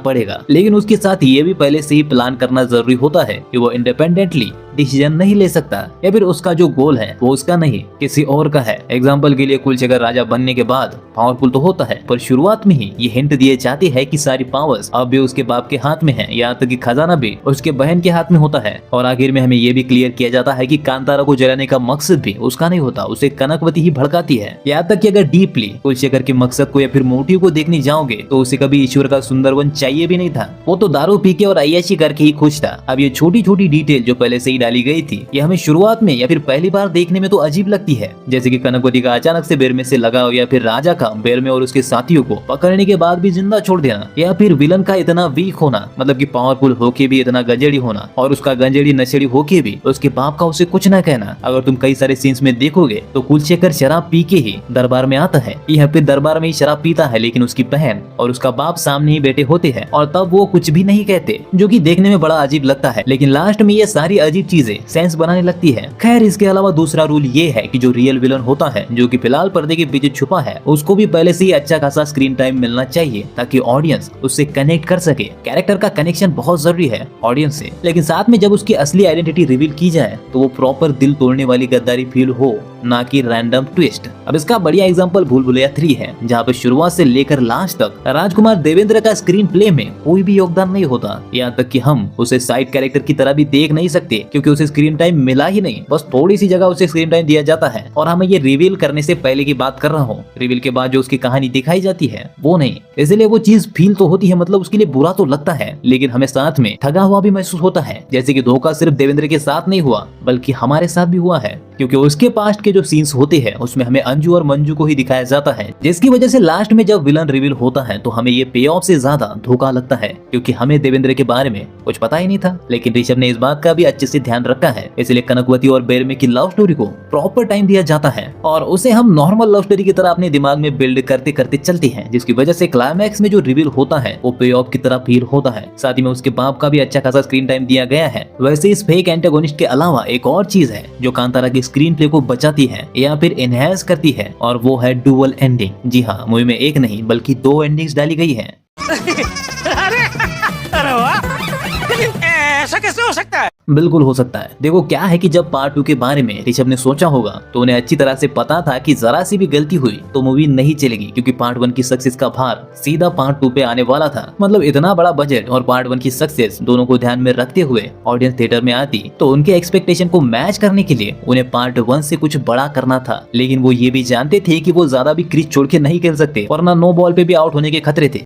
पड़ेगा। लेकिन उसके साथ ये भी पहले से ही प्लान करना जरूरी होता है कि वो इंडिपेंडेंटली डिसीजन नहीं ले सकता, या फिर उसका जो गोल है वो उसका नहीं किसी और का है। एग्जाम्पल के लिए कुलशेखर राजा बनने के बाद पावरफुल तो होता है, पर शुरुआत में ही ये हिंट दिए जाते हैं कि सारी पावर्स अब भी उसके बाप के हाथ में है, यहाँ तक कि खजाना भी उसके बहन के हाथ में होता है। और आखिर में हमें ये भी क्लियर किया जाता है कि कांतारा को जलाने का मकसद भी उसका नहीं होता, उसे कनकवती ही भड़काती है। यहाँ तक कि अगर डीपली कुलशेखर के मकसद को या फिर मोटिव को देखने जाओगे तो उसे कभी ईश्वर का सुंदर वन चाहिए भी नहीं था। वो तो दारू पी के और अय्याशी करके ही खुश था। अब ये छोटी छोटी डिटेल जो पहले से ही डाली गई थी, ये हमें शुरुआत में या फिर पहली बार देखने में तो अजीब लगती है, जैसे कि कनकवती का अचानक से बेर में से लगाव, या फिर राजा का बेर में और उसके साथियों को पकड़ने के बाद भी जिंदा छोड़ देना, या फिर विलन का इतना वीक होना, मतलब कि पावरफुल होके भी इतना गंजेड़ी होना, और उसका गंजेड़ी नशेड़ी होके भी उसके बाप का उसे कुछ न कहना। अगर तुम कई सारे सीन्स में देखोगे तो कुलशेखर शराब पी के ही दरबार में आता है, यहाँ पे दरबार में ही शराब पीता है, लेकिन उसकी बहन और उसका बाप सामने ही बैठे होते हैं और तब वो कुछ भी नहीं कहते, जो कि देखने में बड़ा अजीब लगता है। लेकिन लास्ट में ये सारी अजीब चीजें सेंस बनाने लगती है। खैर, इसके अलावा दूसरा रूल ये है कि जो रियल विलन होता है, जो कि फिलहाल पर्दे के पीछे छुपा है, उसको भी पहले से ही अच्छा खासा स्क्रीन टाइम मिलना चाहिए ताकि ऑडियंस उससे कनेक्ट कर सके। कैरेक्टर का कनेक्शन बहुत जरूरी है ऑडियंस से, लेकिन साथ में जब उसकी असली आइडेंटिटी रिवील की जाए तो वो प्रॉपर दिल तोड़ने वाली गद्दारी फील हो, ना कि रैंडम ट्विस्ट। अब इसका बढ़िया एग्जांपल भूल भुलैया 3 है, जहाँ पे शुरुआत से लेकर लास्ट तक राजकुमार देवेंद्र का स्क्रीन प्ले में कोई भी योगदान नहीं होता। यहाँ तक कि हम उसे साइड कैरेक्टर की तरह भी देख नहीं सकते, क्योंकि उसे स्क्रीन टाइम मिला ही नहीं, बस थोड़ी सी जगह उसे स्क्रीन टाइम दिया जाता है। और हमें ये रिवील करने से पहले की बात कर रहा हूँ, रिवील के बाद जो उसकी कहानी दिखाई जाती है वो नहीं। इसलिए वो चीज फील तो होती है, मतलब उसके लिए बुरा तो लगता है, लेकिन हमें साथ में ठगा हुआ भी महसूस होता है, जैसे कि धोखा सिर्फ देवेंद्र के साथ नहीं हुआ बल्कि हमारे साथ भी हुआ है, क्योंकि उसके पास्ट के जो सीन्स होते हैं उसमें हमें अंजू और मंजू को ही दिखाया जाता है, जिसकी वजह से लास्ट में जब विलन रिवील होता है तो हमें ये पे ऑफ से ज्यादा धोखा लगता है, क्योंकि हमें देवेंद्र के बारे में कुछ पता ही नहीं था। लेकिन ऋषभ ने इस बात का भी अच्छे से ध्यान रखा है, इसलिए कनकवती और बेरमे की लव स्टोरी को प्रॉपर टाइम दिया जाता है और उसे हम नॉर्मल लव स्टोरी की तरह अपने दिमाग में बिल्ड करते करते चलते हैं, जिसकी वजह से क्लाइमैक्स में जो रिवील होता है वो पे ऑफ की तरह फील होता है। साथ ही में उसके बाप का भी अच्छा खासा स्क्रीन टाइम दिया गया है। वैसे इस फेक एंटागोनिस्ट के अलावा एक और चीज है जो कांतारा की स्क्रीन प्ले को बचाती है या फिर एनहांस करती है, और वो है डुअल एंडिंग। जी हाँ, मूवी में एक नहीं बल्कि 2 एंडिंग्स डाली गई है। अरे वाह, ऐसा कैसे हो सकता है? बिल्कुल हो सकता है। देखो क्या है कि जब पार्ट 2 के बारे में ऋषभ ने सोचा होगा तो उन्हें अच्छी तरह से पता था कि जरा सी भी गलती हुई तो मूवी नहीं चलेगी, क्योंकि पार्ट 1 की सक्सेस का भार सीधा पार्ट 2 पे आने वाला था। मतलब इतना बड़ा बजट और पार्ट 1 की सक्सेस दोनों को ध्यान में रखते हुए ऑडियंस थिएटर में आती तो उनके एक्सपेक्टेशन को मैच करने के लिए उन्हें पार्ट 1 से कुछ बड़ा करना था। लेकिन वो ये भी जानते थे कि वो ज्यादा भी क्रीज छोड़ के नहीं खेल सकते, वरना नो बॉल पे भी आउट होने के खतरे थे।